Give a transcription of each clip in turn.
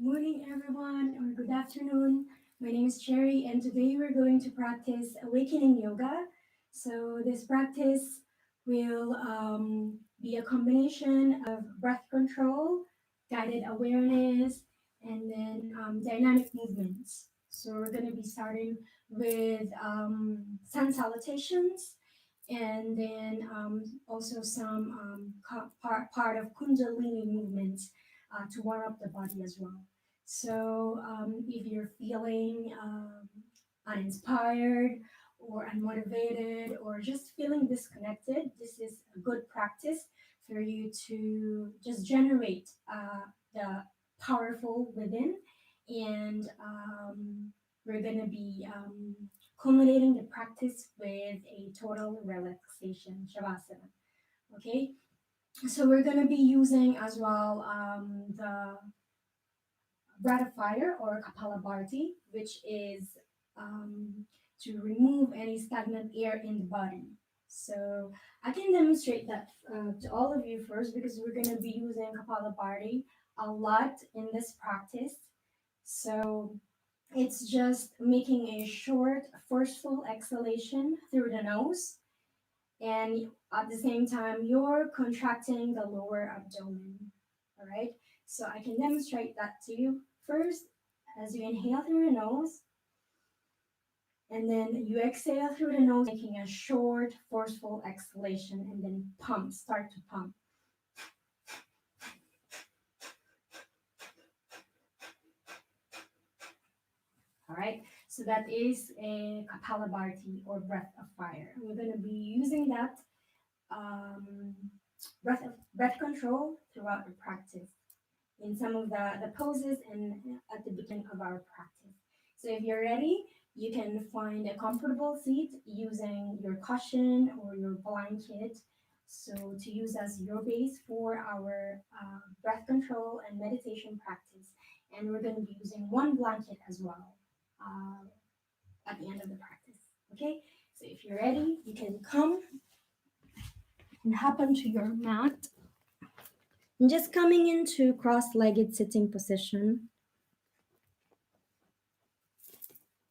morning, everyone, or good afternoon. My name is Cherie, and today we're going to practice awakening yoga. So, this practice will be a combination of breath control, guided awareness, and then dynamic movements. So, we're going to be starting with sun salutations and then also some part of Kundalini movements to warm up the body as well. So if you're feeling uninspired or unmotivated or just feeling disconnected, this is a good practice for you to just generate the powerful within. And we're going to be culminating the practice with a total relaxation, Shavasana. Okay, so we're going to be using as well the breath of fire or Kapalabhati, which is to remove any stagnant air in the body. So I can demonstrate that to all of you first because we're going to be using Kapalabhati a lot in this practice. So it's just making a short, forceful exhalation through the nose, and at the same time, you're contracting the lower abdomen. All right, so I can demonstrate that to you first as you inhale through your nose, and then you exhale through the nose, making a short, forceful exhalation, and then start to pump. All right, so that is a Kapalabhati or breath of fire. We're going to be using that um, breath control throughout the practice in some of the poses and at the beginning of our practice. So if you're ready, you can find a comfortable seat using your cushion or your blanket. So to use as your base for our breath control and meditation practice. And we're going to be using one blanket as well at the end of the practice. Okay, so if you're ready, you can come and hop onto your mat. And just coming into cross-legged sitting position.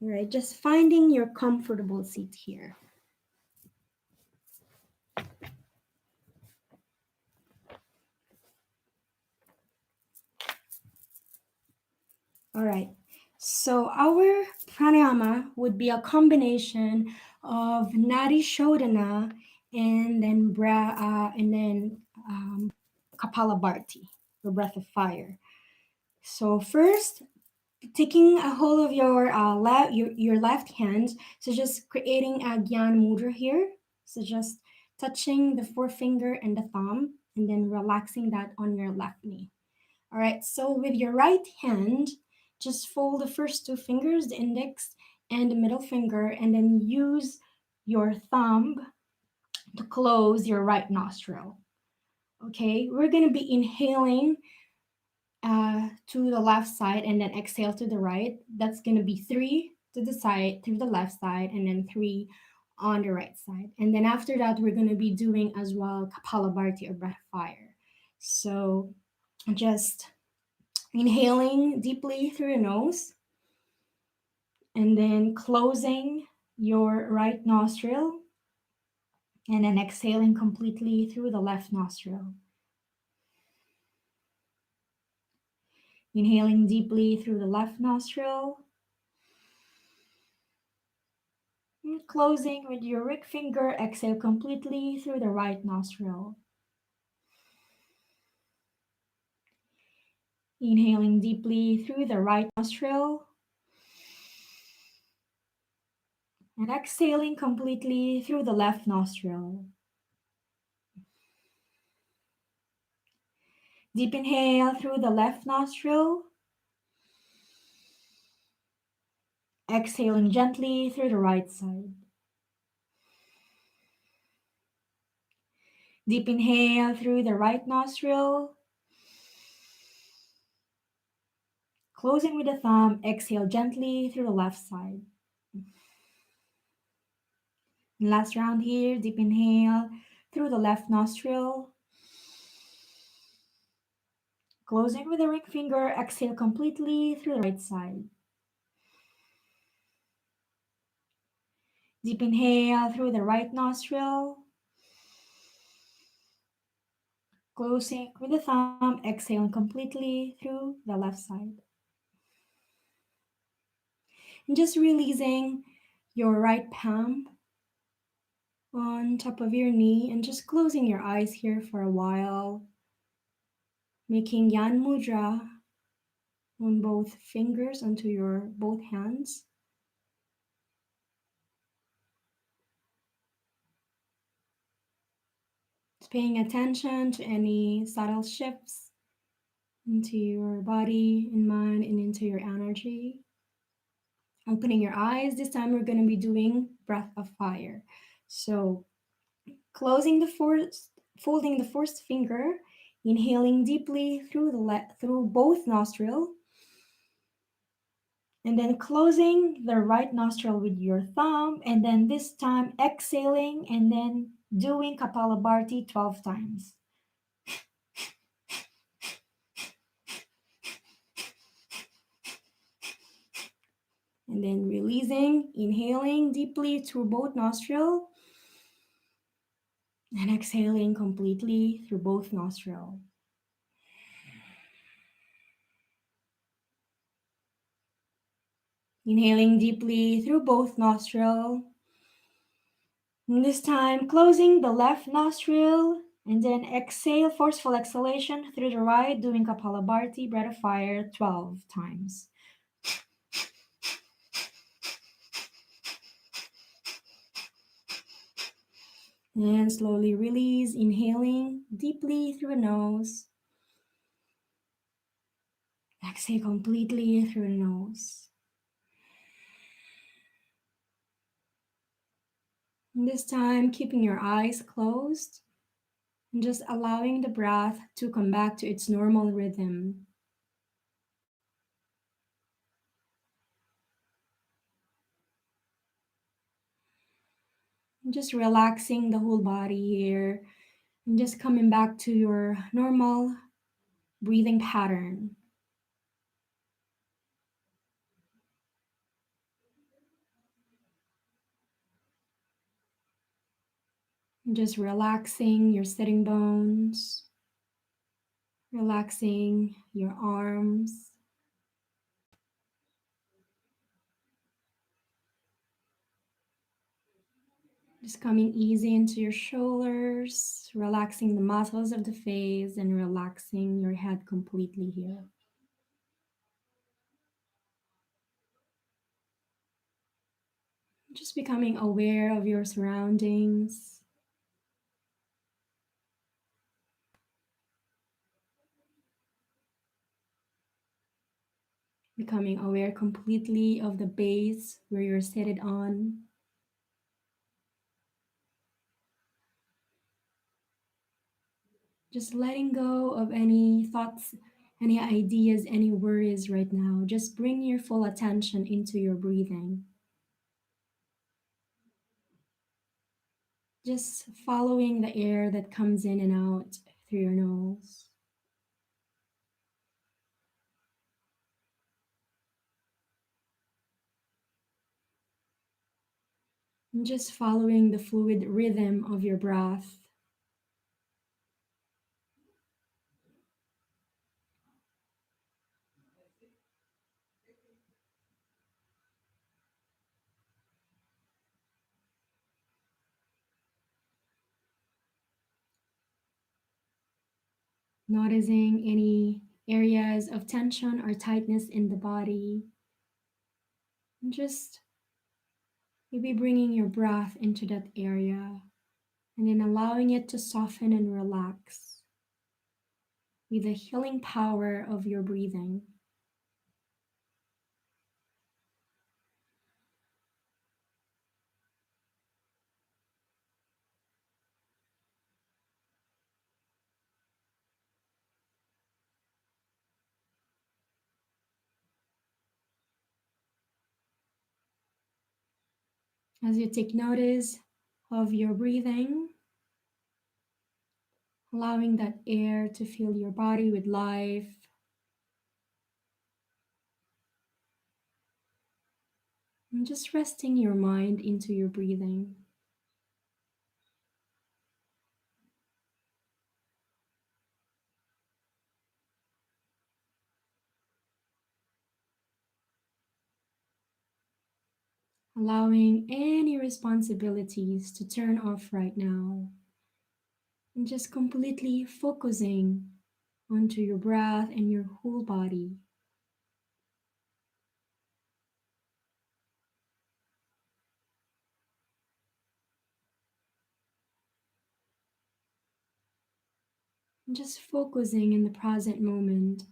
All right, just finding your comfortable seat here. All right, so our pranayama would be a combination of nadi shodhana and then kapalabhati, the breath of fire. So first, taking a hold of your left hand, so just creating a gyan mudra here. So just touching the forefinger and the thumb, and then relaxing that on your left knee. All right. So with your right hand, just fold the first two fingers, the index and the middle finger, and then use your thumb to close your right nostril. Okay. We're gonna be inhaling to the left side and then exhale to the right. That's going to be 3 to the side, through the left side, and then 3 on the right side. And then after that, we're going to be doing as well Kapalabhati or breath fire. So just inhaling deeply through your nose and then closing your right nostril and then exhaling completely through the left nostril. Inhaling deeply through the left nostril. Closing with your ring finger, exhale completely through the right nostril. Inhaling deeply through the right nostril. And exhaling completely through the left nostril. Deep inhale through the left nostril. Exhaling gently through the right side. Deep inhale through the right nostril. Closing with the thumb, exhale gently through the left side. And last round here, deep inhale through the left nostril. Closing with the ring finger, exhale completely through the right side. Deep inhale through the right nostril. Closing with the thumb, exhaling completely through the left side. And just releasing your right palm on top of your knee and just closing your eyes here for a while, making Yan Mudra on both fingers onto your both hands. Just paying attention to any subtle shifts into your body and mind and into your energy. Opening your eyes. This time we're going to be doing breath of fire. So closing the first, folding the first finger, inhaling deeply through through both nostrils, and then closing the right nostril with your thumb, and then this time exhaling and then doing Kapalabhati 12 times. And then releasing, inhaling deeply through both nostrils, and exhaling completely through both nostrils. Inhaling deeply through both nostrils. And this time, closing the left nostril, and then exhale, forceful exhalation through the right, doing Kapalabhati, breath of fire, 12 times. And slowly release, inhaling deeply through the nose. Exhale completely through the nose. And this time, keeping your eyes closed and just allowing the breath to come back to its normal rhythm. And just relaxing the whole body here and just coming back to your normal breathing pattern. And just relaxing your sitting bones, relaxing your arms, just coming easy into your shoulders, relaxing the muscles of the face, and relaxing your head completely here. Just becoming aware of your surroundings, becoming aware completely of the base where you're seated on. Just letting go of any thoughts, any ideas, any worries right now. Just bring your full attention into your breathing. Just following the air that comes in and out through your nose. And just following the fluid rhythm of your breath. Noticing any areas of tension or tightness in the body. And just maybe bringing your breath into that area and then allowing it to soften and relax with the healing power of your breathing. As you take notice of your breathing, allowing that air to fill your body with life, and just resting your mind into your breathing. Allowing any responsibilities to turn off right now and just completely focusing onto your breath and your whole body. And just focusing in the present moment.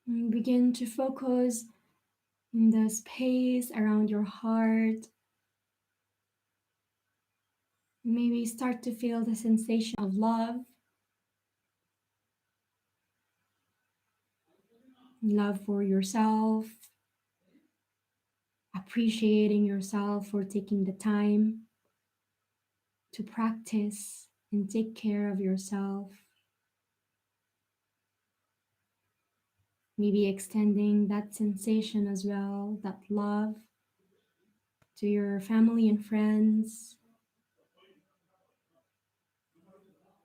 And begin to focus in the space around your heart. Maybe start to feel the sensation of love for yourself, appreciating yourself for taking the time to practice and take care of yourself. Maybe extending that sensation as well, that love to your family and friends,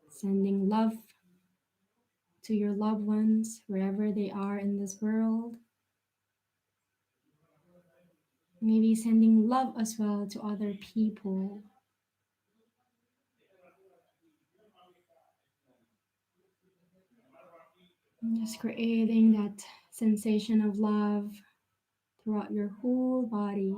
sending love to your loved ones wherever they are in this world. Maybe sending love as well to other people. And just creating that sensation of love throughout your whole body.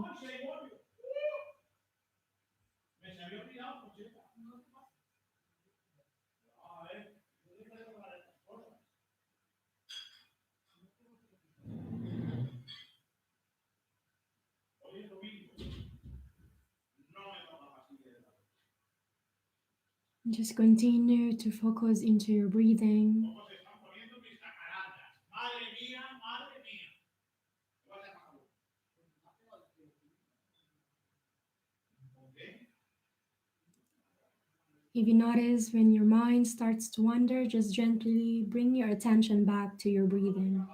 And just continue to focus into your breathing. If you notice when your mind starts to wander, just gently bring your attention back to your breathing.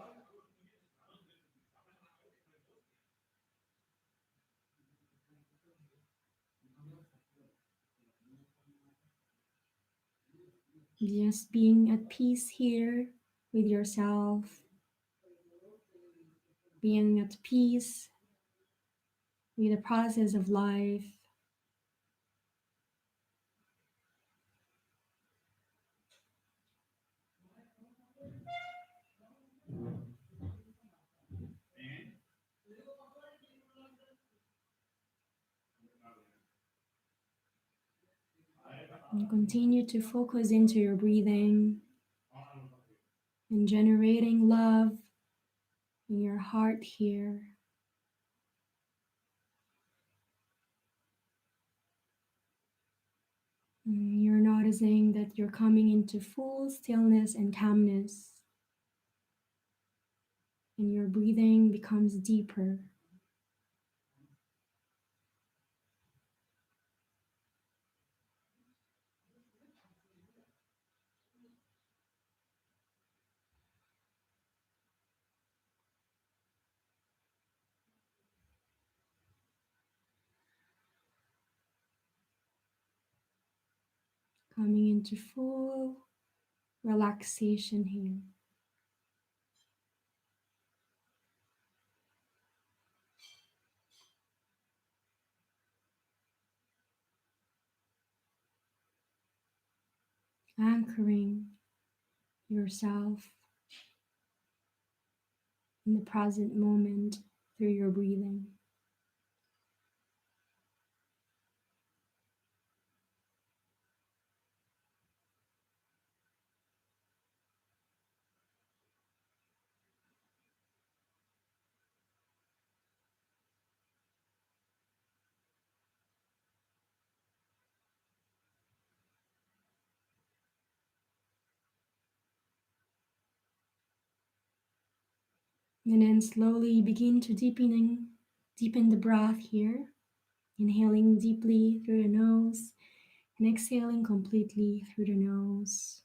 Just being at peace here with yourself, being at peace with the process of life. And continue to focus into your breathing and generating love in your heart here. And you're noticing that you're coming into full stillness and calmness, and your breathing becomes deeper. Coming into full relaxation here. Anchoring yourself in the present moment through your breathing. And then slowly begin to deepen the breath here. Inhaling deeply through the nose and exhaling completely through the nose.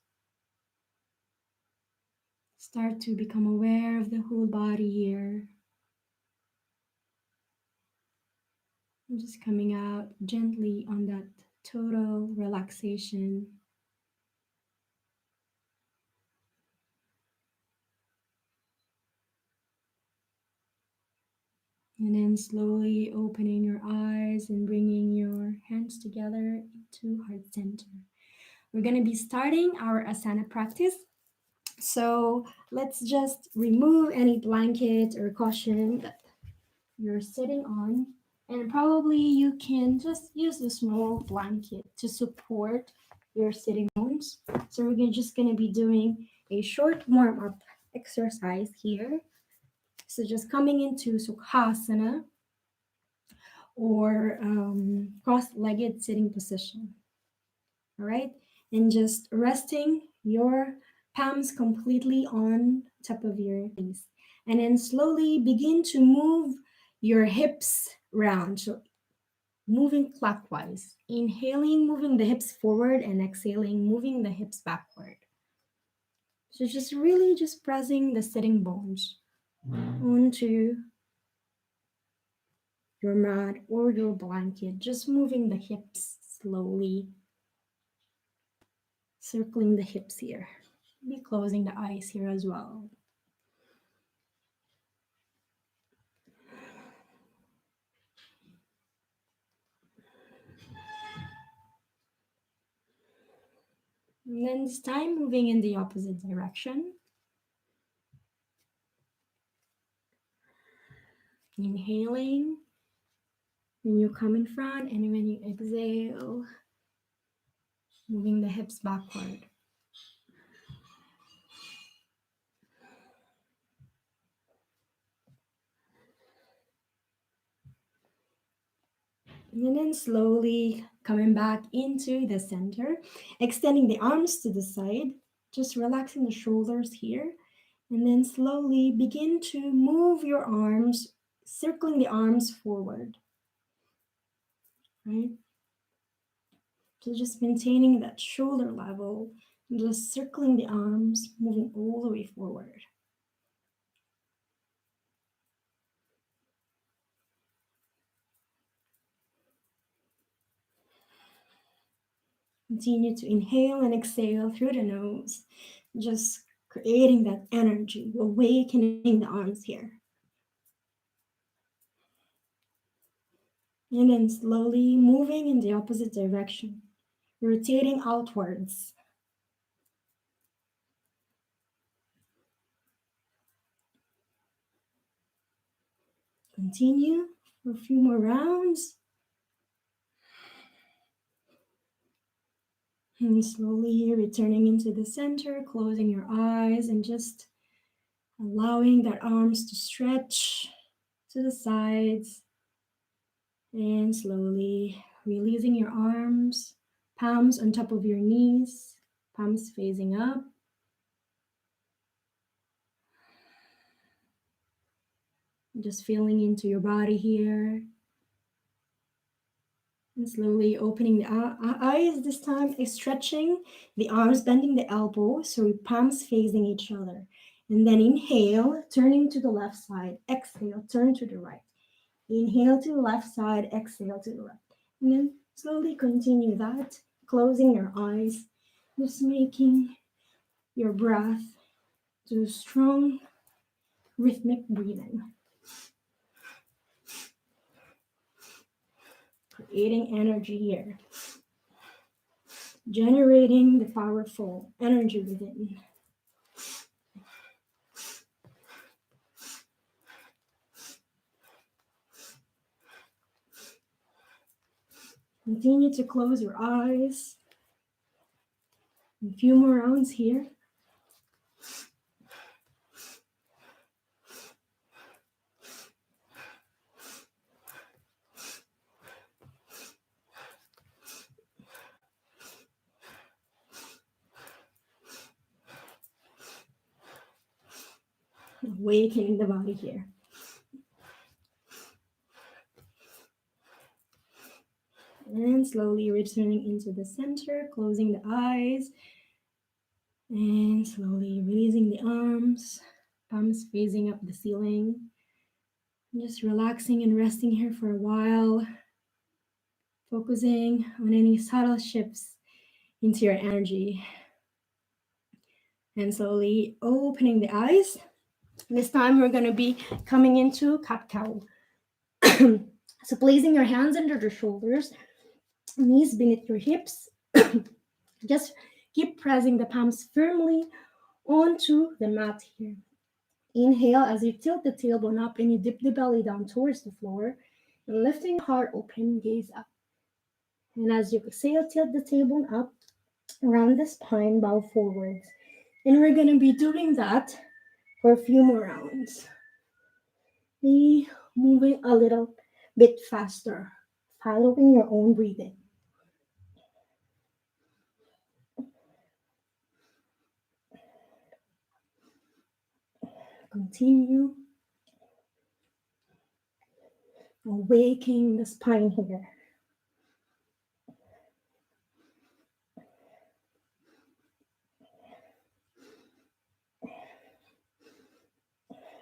Start to become aware of the whole body here. And just coming out gently on that total relaxation. And then slowly opening your eyes and bringing your hands together into heart center. We're going to be starting our asana practice. So let's just remove any blanket or cushion that you're sitting on. And probably you can just use a small blanket to support your sitting bones. So we're just going to be doing a short warm-up exercise here. So just coming into Sukhasana or cross-legged sitting position. All right, and just resting your palms completely on top of your knees, and then slowly begin to move your hips round. So moving clockwise, inhaling, moving the hips forward, and exhaling, moving the hips backward. So just really just pressing the sitting bones onto your mat or your blanket, just moving the hips slowly, circling the hips here. Be closing the eyes here as well. And then this time moving in the opposite direction. Inhaling when you come in front, and when you exhale, moving the hips backward. And then slowly coming back into the center, extending the arms to the side, just relaxing the shoulders here. And then slowly begin to move your arms, circling the arms forward, right? So just maintaining that shoulder level, just circling the arms, moving all the way forward. Continue to inhale and exhale through the nose, just creating that energy, awakening the arms here. And then slowly moving in the opposite direction, rotating outwards. Continue for a few more rounds. And slowly returning into the center, closing your eyes and just allowing that arms to stretch to the sides. And slowly releasing your arms, palms on top of your knees, palms facing up. Just feeling into your body here. And slowly opening the eyes, this time stretching the arms, bending the elbows, so your palms facing each other. And then inhale, turning to the left side. Exhale, turn to the right. Inhale to the left side, exhale to the right. And then slowly continue that, closing your eyes, just making your breath do strong rhythmic breathing. Creating energy here. Generating the powerful energy within. Continue to close your eyes. A few more rounds here. Awakening the body here. And slowly returning into the center, closing the eyes. And slowly releasing the arms, palms facing up the ceiling. Just relaxing and resting here for a while. Focusing on any subtle shifts into your energy. And slowly opening the eyes. This time we're going to be coming into cat cow. So placing your hands under the shoulders, knees beneath your hips. Just keep pressing the palms firmly onto the mat here. Inhale as you tilt the tailbone up and you dip the belly down towards the floor. And lifting heart open, gaze up. And as you exhale, tilt the tailbone up, round the spine, bow forwards. And we're going to be doing that for a few more rounds. Maybe moving a little bit faster, following your own breathing. Continue awakening the spine here.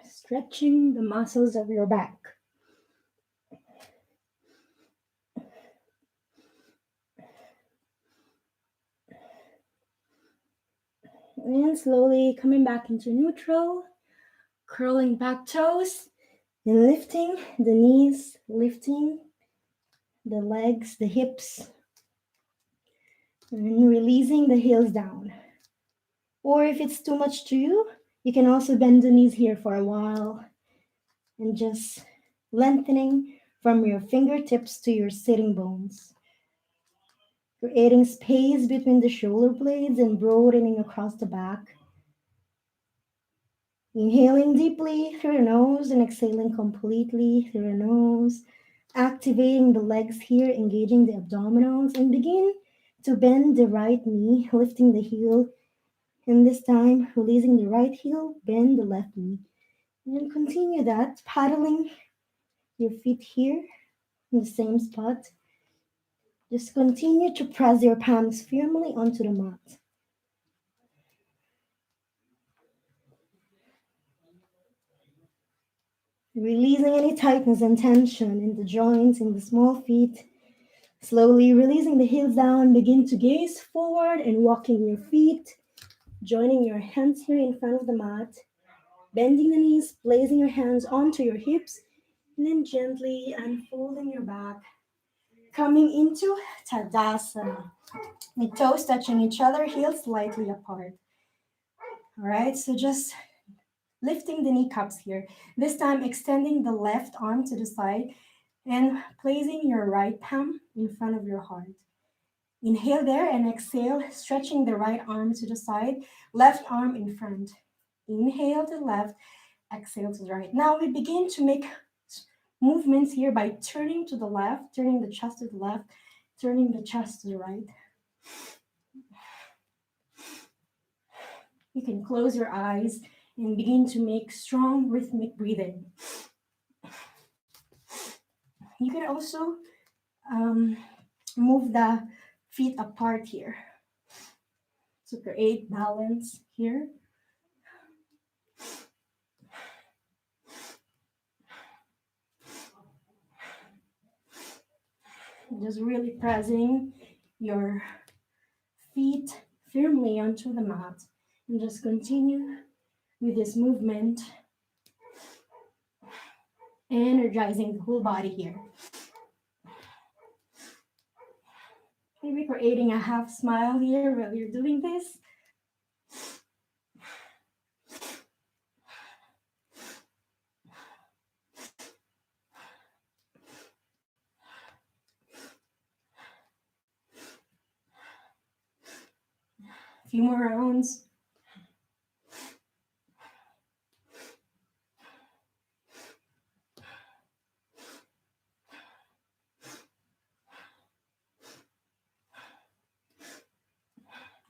Stretching the muscles of your back. And slowly coming back into neutral, curling back toes, and lifting the knees, lifting the legs, the hips, and releasing the heels down. Or if it's too much to you, you can also bend the knees here for a while and just lengthening from your fingertips to your sitting bones. Creating space between the shoulder blades and broadening across the back. Inhaling deeply through your nose and exhaling completely through your nose. Activating the legs here, engaging the abdominals, and begin to bend the right knee, lifting the heel. And this time, releasing the right heel, bend the left knee. And continue that, paddling your feet here in the same spot. Just continue to press your palms firmly onto the mat. Releasing any tightness and tension in the joints, in the small feet. Slowly releasing the heels down, begin to gaze forward and walking your feet, joining your hands here in front of the mat, bending the knees, placing your hands onto your hips, and then gently unfolding your back, coming into Tadasana. The toes touching each other, heels slightly apart. All right, so just lifting the kneecaps here. This time extending the left arm to the side and placing your right palm in front of your heart. Inhale there and exhale, stretching the right arm to the side, left arm in front. Inhale to the left, exhale to the right. Now we begin to make movements here by turning to the left, turning the chest to the left, turning the chest to the right. You can close your eyes and begin to make strong rhythmic breathing. You can also move the feet apart here to create balance here. Just really pressing your feet firmly onto the mat and just continue with this movement, energizing the whole body here. Maybe creating a half smile here while you're doing this. A few more rounds.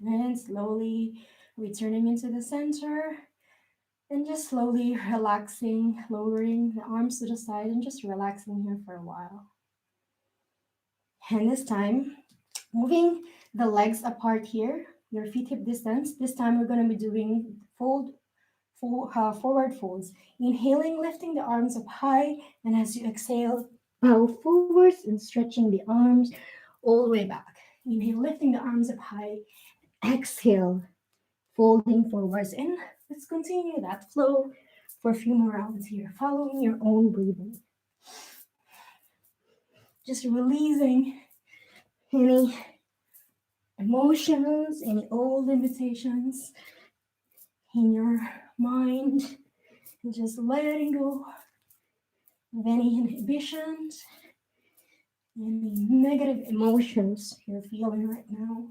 And slowly returning into the center. And just slowly relaxing, lowering the arms to the side and just relaxing here for a while. And this time, moving the legs apart here, your feet hip distance. This time we're going to be doing forward folds. Inhaling, lifting the arms up high, and as you exhale, bow forwards and stretching the arms all the way back. Inhale, lifting the arms up high. Exhale, folding forwards. And let's continue that flow for a few more rounds here, following your own breathing. Just releasing any emotions, any old limitations in your mind, and just letting go of any inhibitions, any negative emotions you're feeling right now.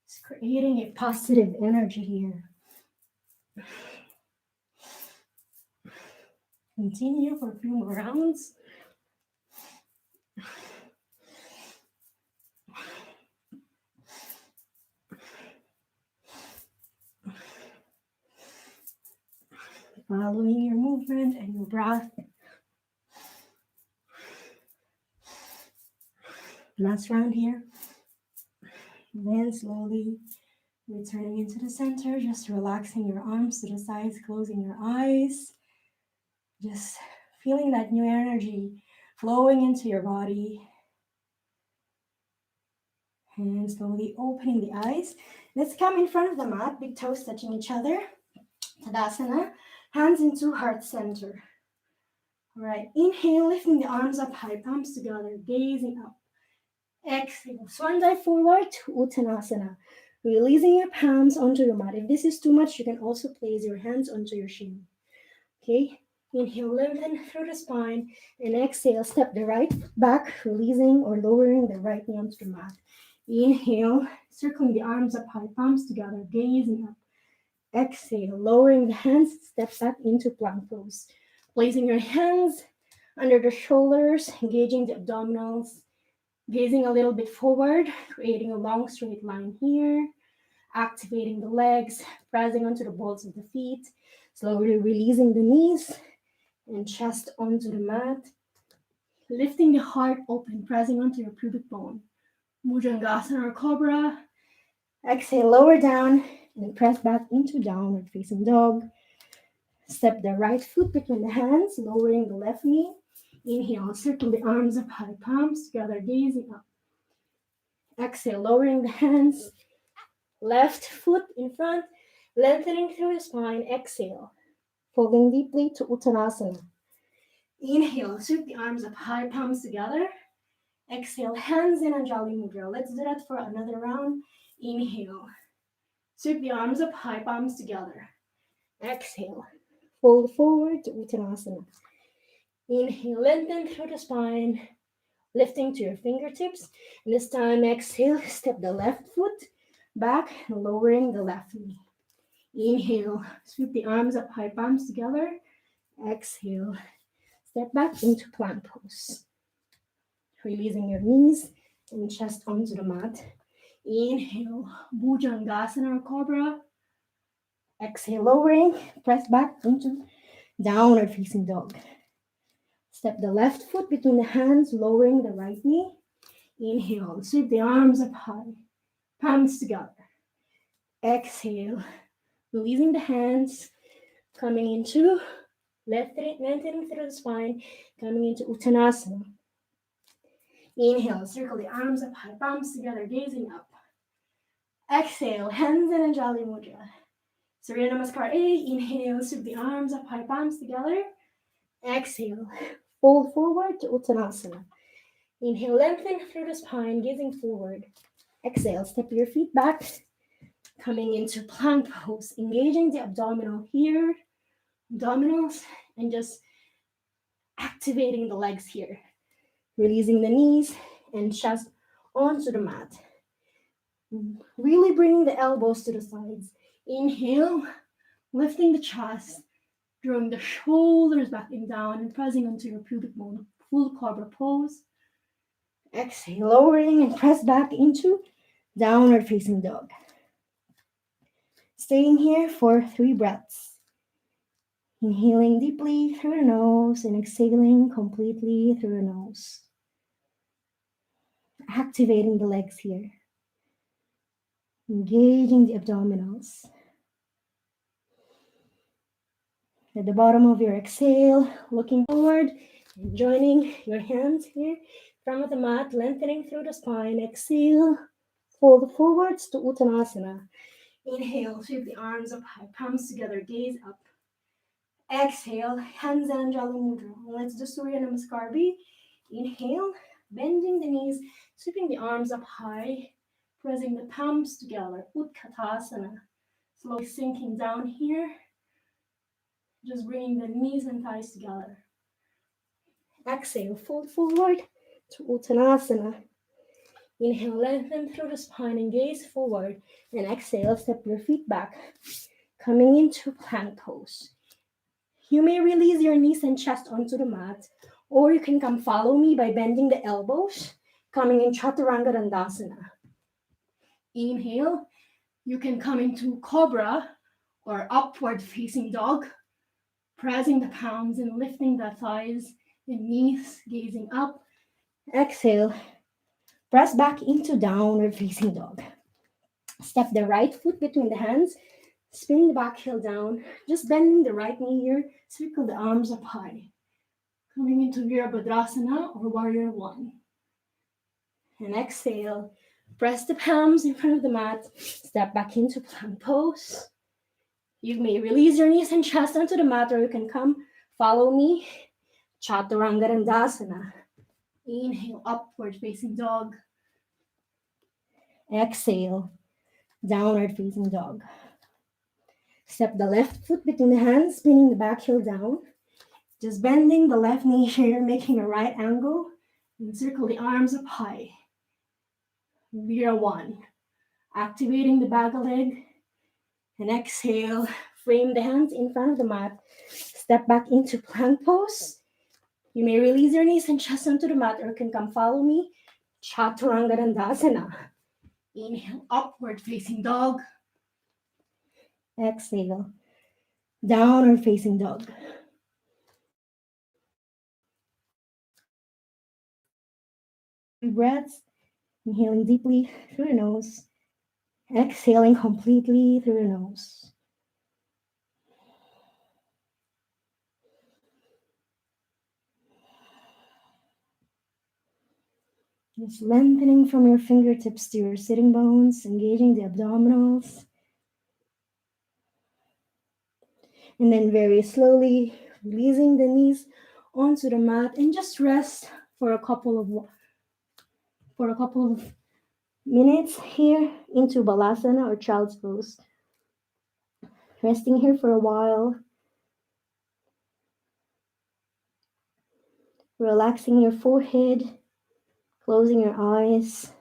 It's creating a positive energy here. Continue for a few more rounds. Following your movement and your breath. Last round here. Then slowly returning into the center, just relaxing your arms to the sides, closing your eyes. Just feeling that new energy flowing into your body. And slowly opening the eyes. Let's come in front of the mat, big toes touching each other. Tadasana, hands into heart center. All right, inhale, lifting the arms up high, palms together, gazing up. Exhale, swan dive forward to Uttanasana. Releasing your palms onto your mat. If this is too much, you can also place your hands onto your shin. Okay, inhale, lengthen through the spine, and exhale, step the right foot back, releasing or lowering the right knee onto the mat. Inhale, circling the arms up high, palms together, gazing up. Exhale, lowering the hands, step back into plank pose. Placing your hands under the shoulders, engaging the abdominals, gazing a little bit forward, creating a long straight line here, activating the legs, pressing onto the balls of the feet, slowly releasing the knees and chest onto the mat, lifting the heart open, pressing onto your pubic bone. Bhujangasana or Cobra. Exhale, lower down and press back into downward facing dog. Step the right foot between the hands, lowering the left knee. Inhale, circle the arms up high, palms together, gazing up. Exhale, lowering the hands, left foot in front, lengthening through the spine. Exhale, folding deeply to Uttanasana. Inhale, sweep the arms up high, palms together. Exhale, hands in Anjali Mudra. Let's do that for another round. Inhale, sweep the arms up high, palms together. Exhale, fold forward to Uttanasana. Inhale, lengthen through the spine, lifting to your fingertips. And this time, exhale, step the left foot back, lowering the left knee. Inhale, sweep the arms up high, palms together. Exhale, step back into plank pose. Releasing your knees and chest onto the mat. Inhale, Bhujangasana or Cobra. Exhale, lowering, press back into downward facing dog. Step the left foot between the hands, lowering the right knee. Inhale, sweep the arms up high, palms together. Exhale, releasing the hands, coming into lengthening through the spine, coming into Uttanasana. Inhale, circle the arms up high, palms together, gazing up. Exhale, hands in Anjali Mudra. Surya Namaskar A. Inhale, sweep the arms up high, palms together. Exhale, fold forward to Uttanasana. Inhale, lengthen through the spine, gazing forward. Exhale, step your feet back, coming into plank pose, engaging the abdominals, and just activating the legs here. Releasing the knees and chest onto the mat. Really bringing the elbows to the sides. Inhale, lifting the chest, drawing the shoulders back and down and pressing onto your pubic bone. Full cobra pose. Exhale, lowering and press back into downward facing dog. Staying here for 3 breaths. Inhaling deeply through the nose and exhaling completely through the nose. Activating the legs here. Engaging the abdominals. At the bottom of your exhale, looking forward and joining your hands here from the mat, lengthening through the spine. Exhale, fold forwards to Uttanasana. Inhale, sweep the arms up high, palms together, gaze up. Exhale, hands and Anjali Mudra. Let's do Surya Namaskar. Inhale, bending the knees, sweeping the arms up high, pressing the palms together. Utkatasana. Slowly sinking down here, just bringing the knees and thighs together. Exhale, fold forward to Uttanasana. Inhale, lengthen through the spine and gaze forward. And exhale, step your feet back, coming into plank pose. You may release your knees and chest onto the mat, or you can come follow me by bending the elbows, coming in Chaturanga Dandasana. Inhale, you can come into Cobra or upward facing dog, pressing the palms and lifting the thighs and knees, gazing up. Exhale, press back into downward facing dog. Step the right foot between the hands, spin the back heel down, just bending the right knee here, circle the arms up high. Coming into Virabhadrasana or Warrior One. And exhale, press the palms in front of the mat, step back into plank pose. You may release your knees and chest onto the mat, or you can come follow me, Chaturanga Dandasana. Inhale, upward facing dog. Exhale, downward facing dog. Step the left foot between the hands, spinning the back heel down. Just bending the left knee here, making a right angle, and circle the arms up high. Vira One. Activating the back leg. And exhale, frame the hands in front of the mat. Step back into plank pose. You may release your knees and chest onto the mat, or you can come follow me, Chaturanga Dandasana. Inhale, upward facing dog. Exhale, downward facing dog. Breaths, inhaling deeply through the nose, exhaling completely through the nose. Just lengthening from your fingertips to your sitting bones, engaging the abdominals. And then very slowly releasing the knees onto the mat and just rest for a couple of minutes here into Balasana or Child's Pose. Resting here for a while. Relaxing your forehead, closing your eyes.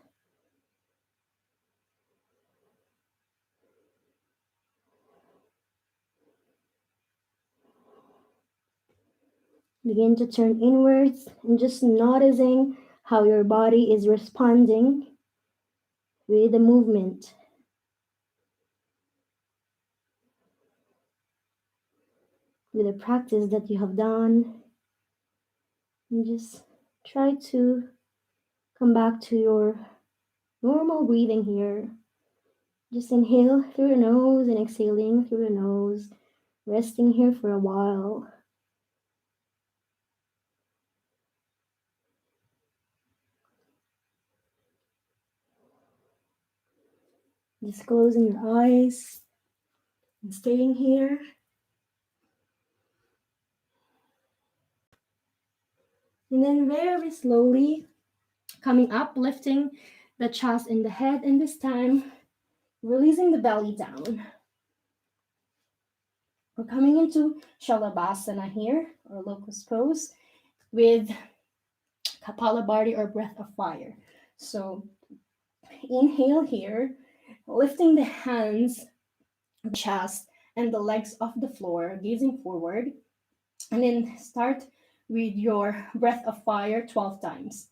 Begin to turn inwards and just noticing how your body is responding with the movement. With the practice that you have done. And just try to come back to your normal breathing here. Just inhale through your nose and exhaling through your nose. Resting here for a while. Just closing your eyes and staying here. And then very slowly coming up, lifting the chest and the head, and this time releasing the belly down. We're coming into Shalabhasana here, or locust pose, with Kapalabhati or breath of fire. So inhale here, lifting the hands, chest, and the legs off the floor, gazing forward. And then start with your breath of fire 12 times.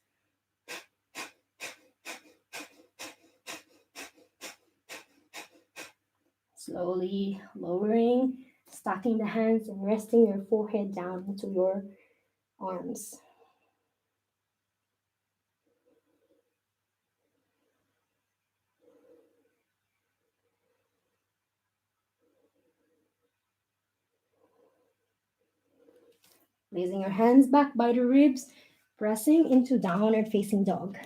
slowly lowering, stacking the hands and resting your forehead down into your arms. Placing your hands back by the ribs, pressing into downward facing dog.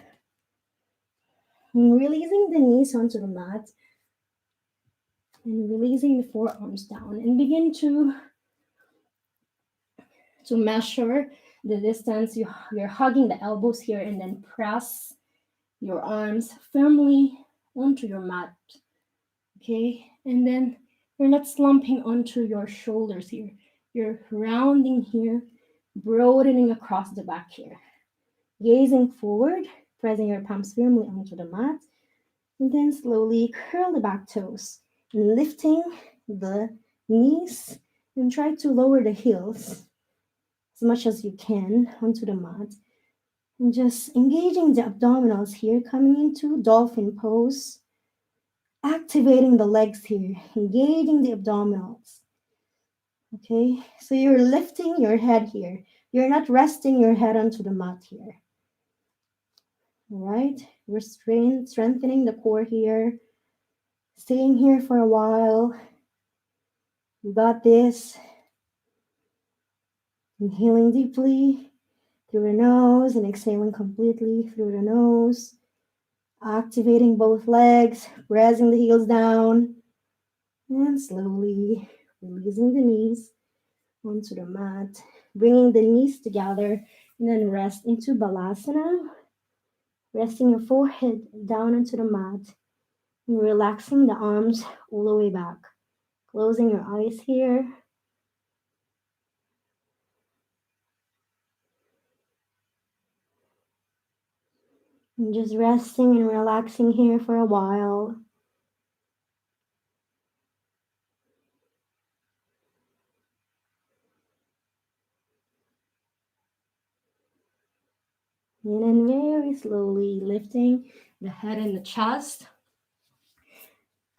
And releasing the knees onto the mat and releasing the forearms down, and begin to measure the distance. You're hugging the elbows here and then press your arms firmly onto your mat. Okay, and then you're not slumping onto your shoulders here. You're rounding here, broadening across the back here. Gazing forward, pressing your palms firmly onto the mat, and then slowly curl the back toes, lifting the knees, and try to lower the heels as much as you can onto the mat. And just engaging the abdominals here, coming into Dolphin Pose, activating the legs here, engaging the abdominals. Okay, so you're lifting your head here. You're not resting your head onto the mat here. All right, we're strengthening the core here, staying here for a while. You got this. Inhaling deeply through the nose and exhaling completely through the nose. Activating both legs, pressing the heels down, and slowly releasing the knees onto the mat, bringing the knees together, and then rest into Balasana, resting your forehead down into the mat, and relaxing the arms all the way back. Closing your eyes here. And just resting and relaxing here for a while. And then very slowly lifting the head and the chest.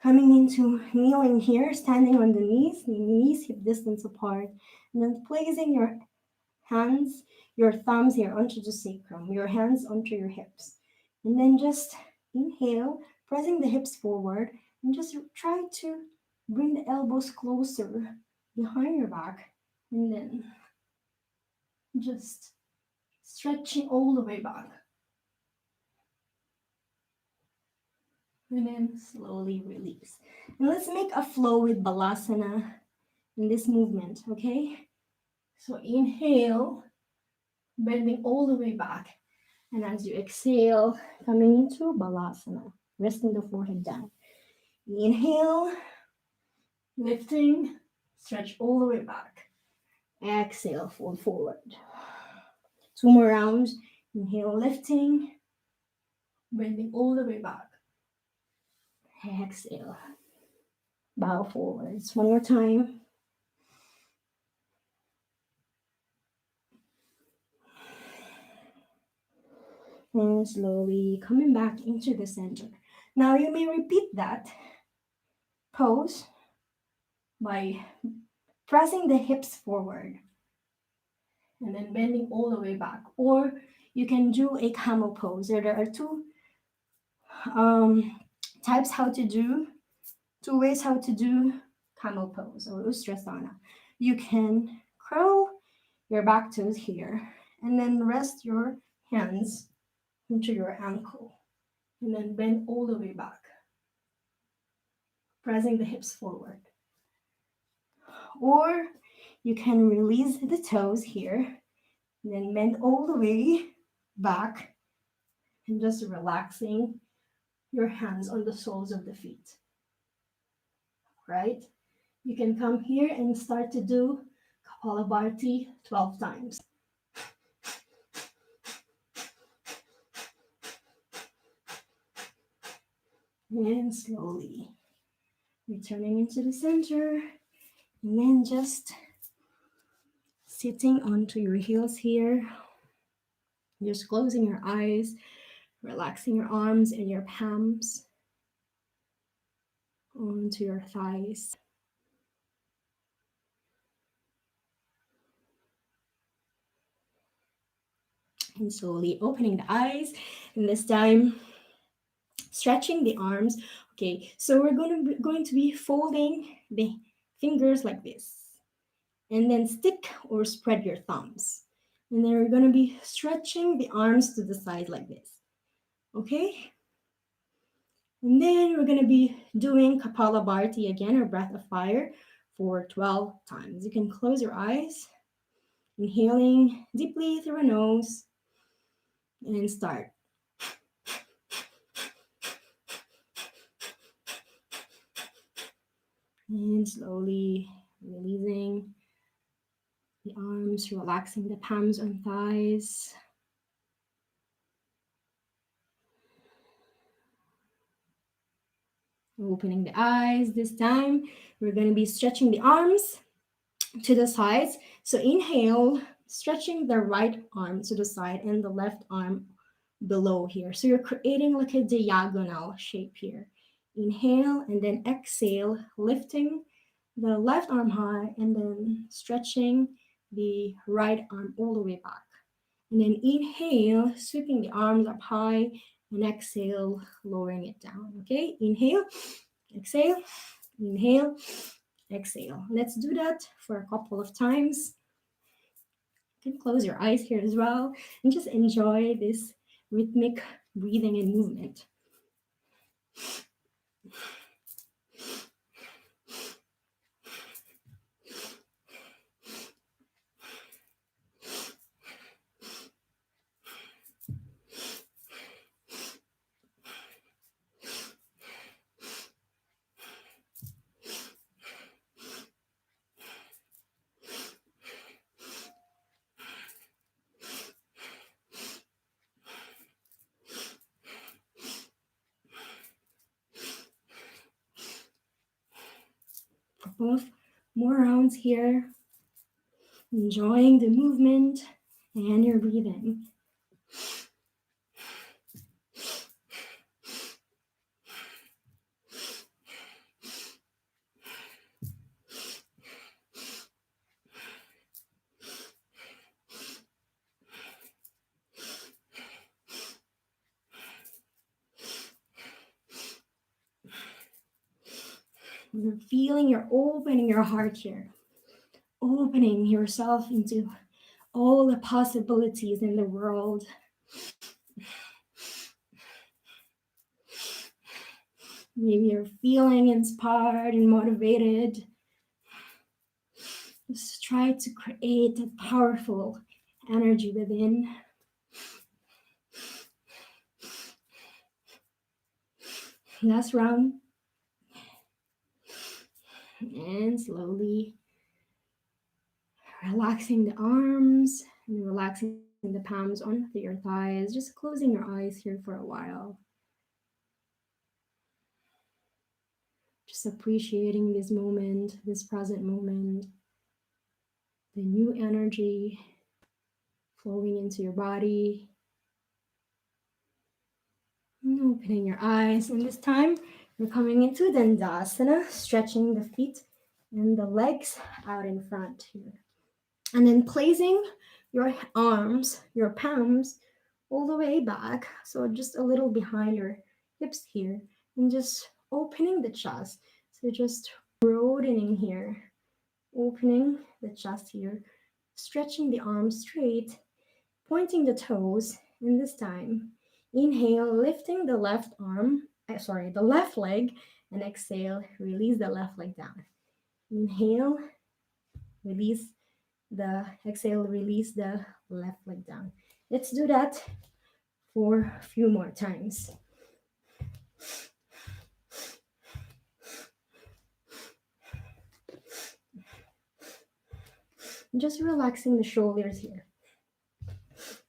Coming into kneeling here, standing on the knees hip distance apart. And then placing your hands, your thumbs here onto the sacrum, your hands onto your hips. And then just inhale, pressing the hips forward, and just try to bring the elbows closer behind your back. And then just stretching all the way back. And then slowly release. And let's make a flow with Balasana in this movement, okay? So inhale, bending all the way back. And as you exhale, coming into Balasana, resting the forehead down. Inhale, lifting, stretch all the way back. Exhale, fold forward. 2 more rounds. Inhale, lifting, bending all the way back. Exhale, bow forwards. 1 more time. And slowly coming back into the center. Now you may repeat that pose by pressing the hips forward and then bending all the way back. Or you can do a camel pose. There are types how to do, two ways how to do camel pose or Ustrasana. You can curl your back toes here and then rest your hands into your ankle and then bend all the way back, pressing the hips forward. Or you can release the toes here and then bend all the way back and just relaxing your hands on the soles of the feet. Right? You can come here and start to do Kapalabhati 12 times. And slowly returning into the center. And then just sitting onto your heels here. Just closing your eyes, relaxing your arms and your palms. onto your thighs. And slowly opening the eyes. And this time, stretching the arms. Okay, so we're going to be folding the fingers like this. And then stick or spread your thumbs. And then we're going to be stretching the arms to the side like this. Okay? And then we're going to be doing Kapalabhati again, or breath of fire, for 12 times. You can close your eyes, inhaling deeply through a nose, and start. And slowly releasing the arms, relaxing the palms and thighs. Opening the eyes. This time, we're going to be stretching the arms to the sides. So inhale, stretching the right arm to the side and the left arm below here. So you're creating like a diagonal shape here. Inhale and then exhale, lifting the left arm high and then stretching the right arm all the way back. And then inhale, sweeping the arms up high, and exhale, lowering it down. Okay, inhale, exhale, inhale, exhale. Let's do that for a couple of times. You can close your eyes here as well and just enjoy this rhythmic breathing and movement. Couple of more rounds here, enjoying the movement and your breathing. You're feeling you're opening your heart here, opening yourself into all the possibilities in the world. Maybe you're feeling inspired and motivated. Just try to create a powerful energy within. Last round. And slowly relaxing the arms and relaxing the palms onto your thighs. Just closing your eyes here for a while. Just appreciating this moment, this present moment, the new energy flowing into your body. And opening your eyes. And this time, we're coming into Dandasana, stretching the feet and the legs out in front here. And then placing your arms, your palms, all the way back. So just a little behind your hips here. And just opening the chest. So just broadening here. Opening the chest here. Stretching the arms straight. Pointing the toes. And this time, inhale, lifting the left arm, the left leg, and exhale, release the left leg down. Inhale, release exhale, release the left leg down. Let's do that for a few more times. Just relaxing the shoulders here.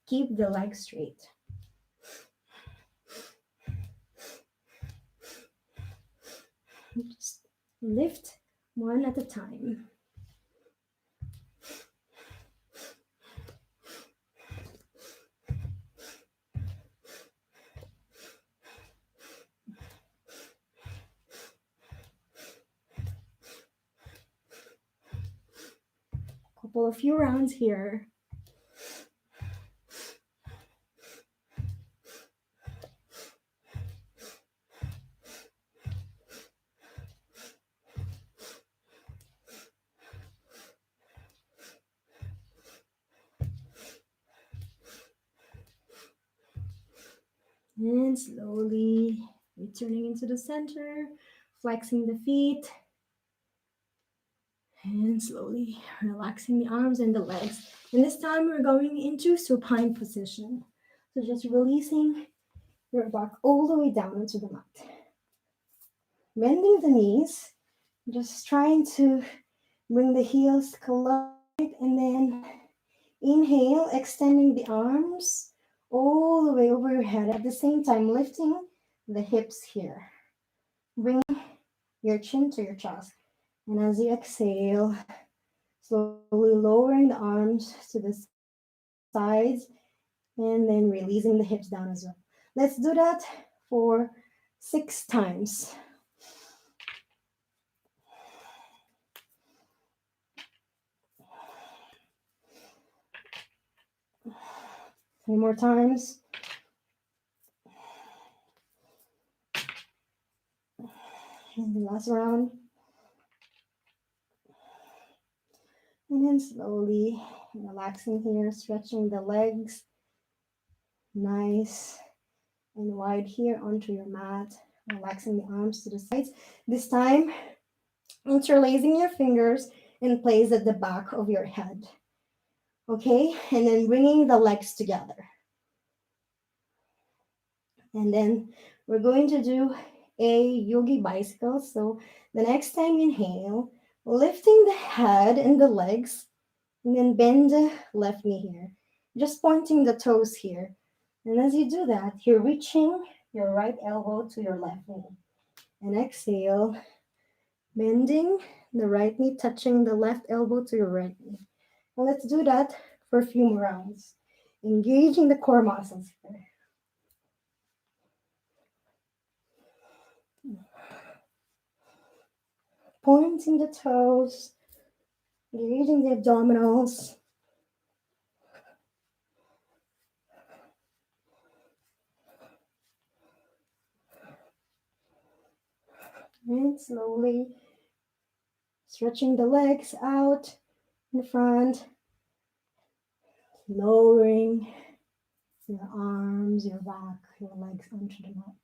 Keep the legs straight. Just lift one at a time. couple of few rounds here. And slowly returning into the center, flexing the feet, and slowly relaxing the arms and the legs. And this time we're going into supine position. So just releasing your back all the way down into the mat. Bending the knees, just trying to bring the heels collide, and then inhale, extending the arms all the way over your head. At the same time, lifting the hips here. Bring your chin to your chest. And as you exhale, slowly lowering the arms to the sides and then releasing the hips down as well. Let's do that for 6 times. Three more times. And the last round. And then slowly relaxing here, stretching the legs nice and wide here onto your mat. Relaxing the arms to the sides. This time, interlacing your fingers in place at the back of your head. Okay, and then bringing the legs together. And then we're going to do a yogi bicycle. So the next time you inhale, lifting the head and the legs, and then bend the left knee here. Just pointing the toes here. And as you do that, you're reaching your right elbow to your left knee. And exhale, bending the right knee, touching the left elbow to your right knee. And let's do that for a few more rounds. Engaging the core muscles here. Pointing the toes, engaging the abdominals. And slowly stretching the legs out in front, lowering your arms, your back, your legs onto the mat.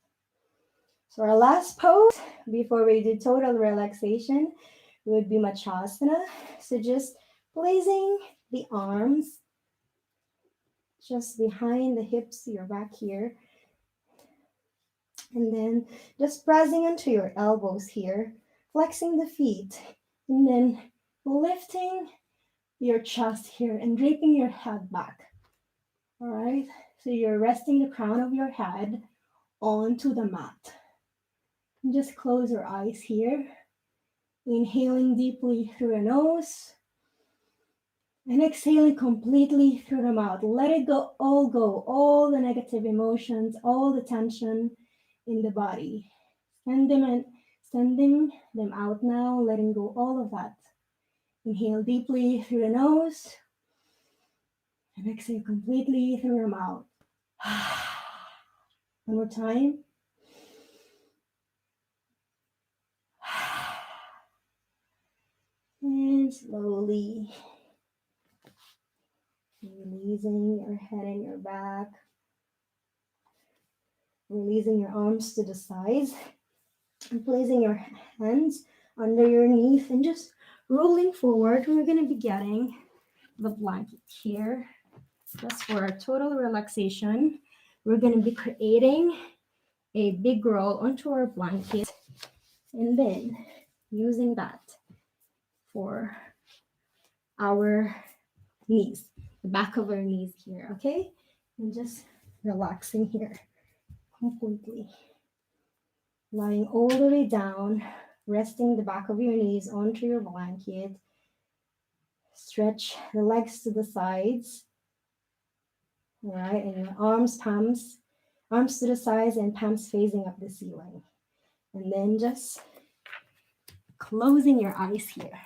So our last pose before we do total relaxation would be Machasana. So just placing the arms just behind the hips, your back here. And then just pressing onto your elbows here, flexing the feet, and then lifting your chest here and draping your head back. All right, so you're resting the crown of your head onto the mat. And just close your eyes here, inhaling deeply through the nose and exhaling completely through the mouth. Let it go, all the negative emotions, all the tension in the body. Sending them out now, letting go all of that. Inhale deeply through the nose and exhale completely through your mouth. One more time. And slowly releasing your head and your back. Releasing your arms to the sides. And placing your hands under your knees and just rolling forward. We're going to be getting the blanket here. Just for our total relaxation. We're going to be creating a big roll onto our blanket and then using that for our knees, the back of our knees here, okay? And just relaxing here completely. Lying all the way down, resting the back of your knees onto your blanket. Stretch the legs to the sides. All right, and your arms to the sides and palms facing up the ceiling. And then just closing your eyes here.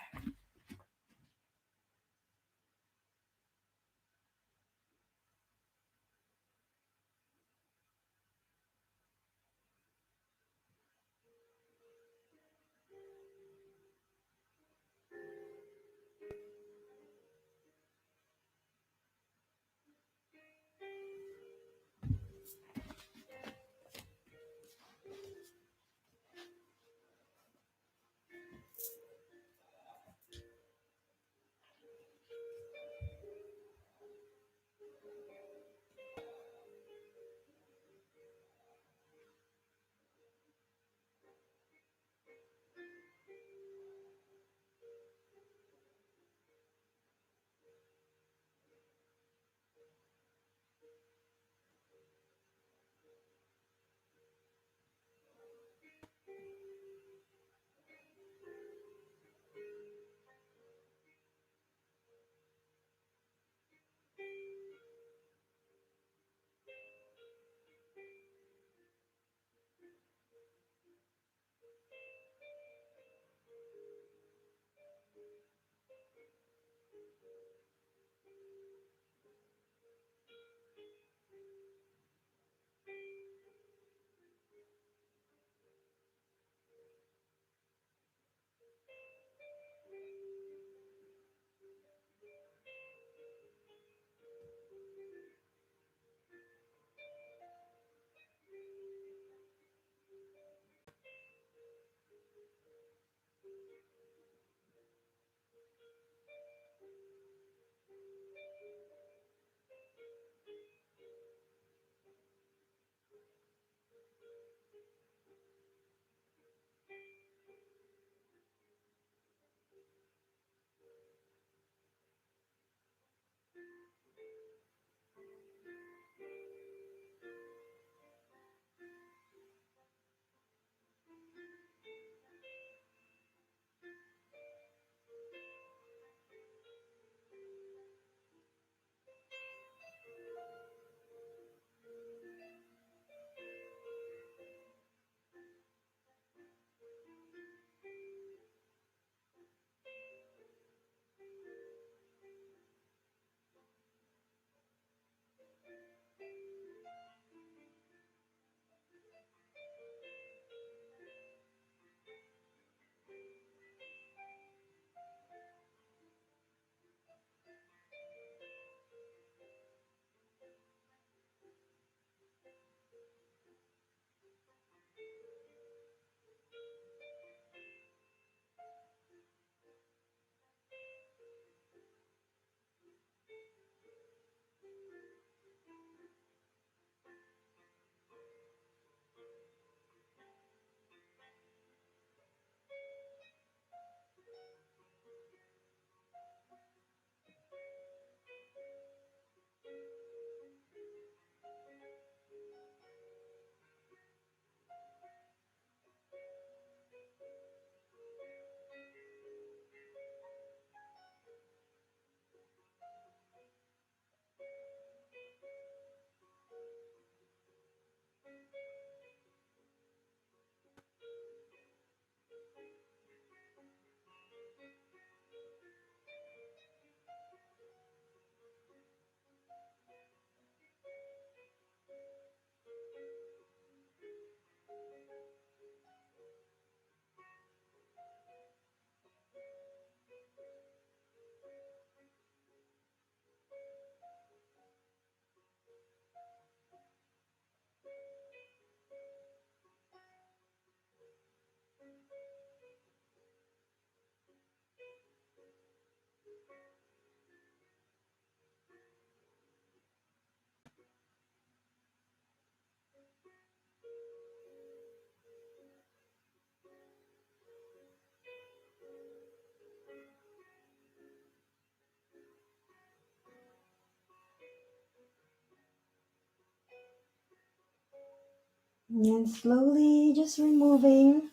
And slowly just removing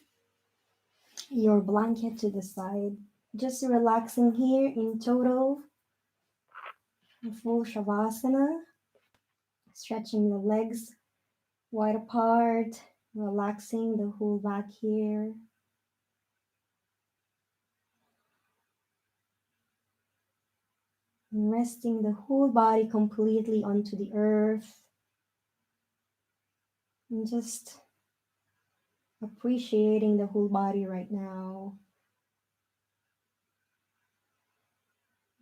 your blanket to the side. Just relaxing here in total, full Shavasana, stretching the legs wide apart, relaxing the whole back here. And resting the whole body completely onto the earth. And just appreciating the whole body right now.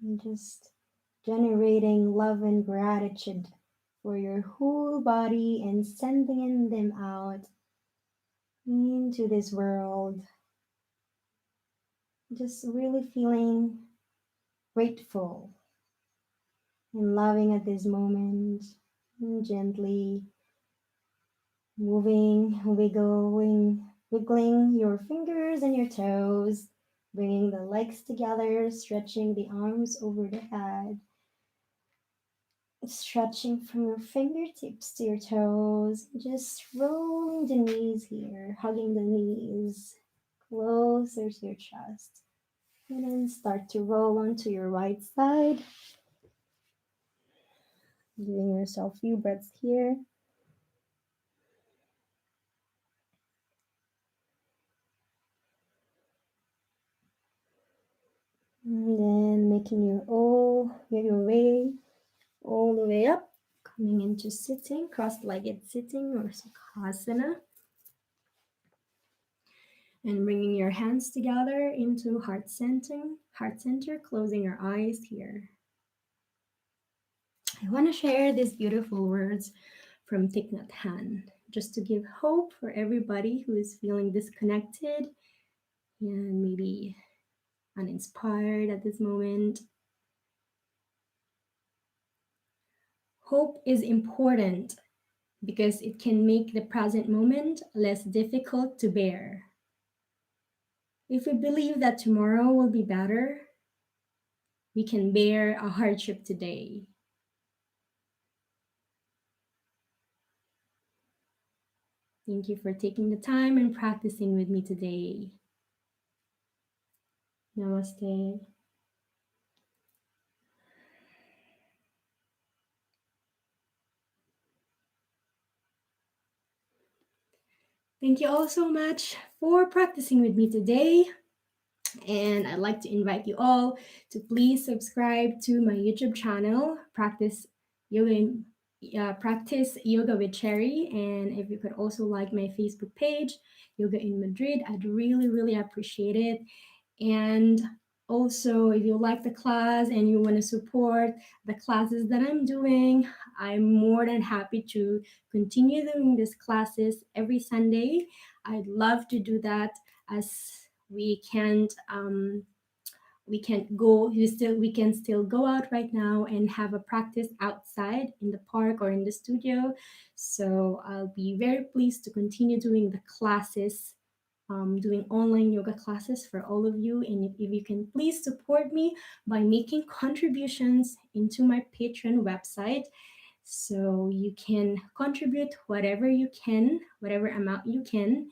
And just generating love and gratitude for your whole body and sending them out into this world. Just really feeling grateful and loving at this moment. And gently moving, wiggling your fingers and your toes, bringing the legs together, stretching the arms over the head, stretching from your fingertips to your toes, just rolling the knees here, hugging the knees closer to your chest. And then start to roll onto your right side, giving yourself a few breaths here. And then making your way all the way up, coming into sitting, cross-legged sitting or Sukhasana. And bringing your hands together into heart center, closing your eyes here. I want to share these beautiful words from Thich Nhat Hanh, just to give hope for everybody who is feeling disconnected and maybe uninspired at this moment. Hope is important because it can make the present moment less difficult to bear. If we believe that tomorrow will be better, we can bear a hardship today. Thank you for taking the time and practicing with me today. Namaste. Thank you all so much for practicing with me today. And I'd like to invite you all to please subscribe to my YouTube channel, Practice Yoga with Cherie. And if you could also like my Facebook page, Yoga in Madrid, I'd really, really appreciate it. And also, if you like the class and you want to support the classes that I'm doing, I'm more than happy to continue doing these classes every Sunday. I'd love to do that as we can't we can't go we can still go out right now and have a practice outside in the park or in the studio. So I'll be very pleased to continue doing the classes, doing online yoga classes for all of you. And if you can please support me by making contributions into my Patreon website. So you can contribute whatever you can, whatever amount you can,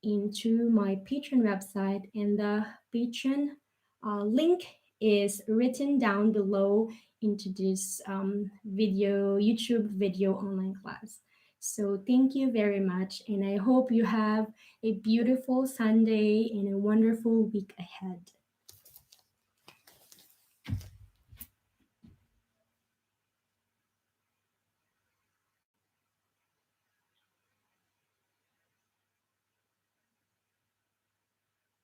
into my Patreon website, and the Patreon link is written down below into this YouTube video online class. So thank you very much, and I hope you have a beautiful Sunday and a wonderful week ahead.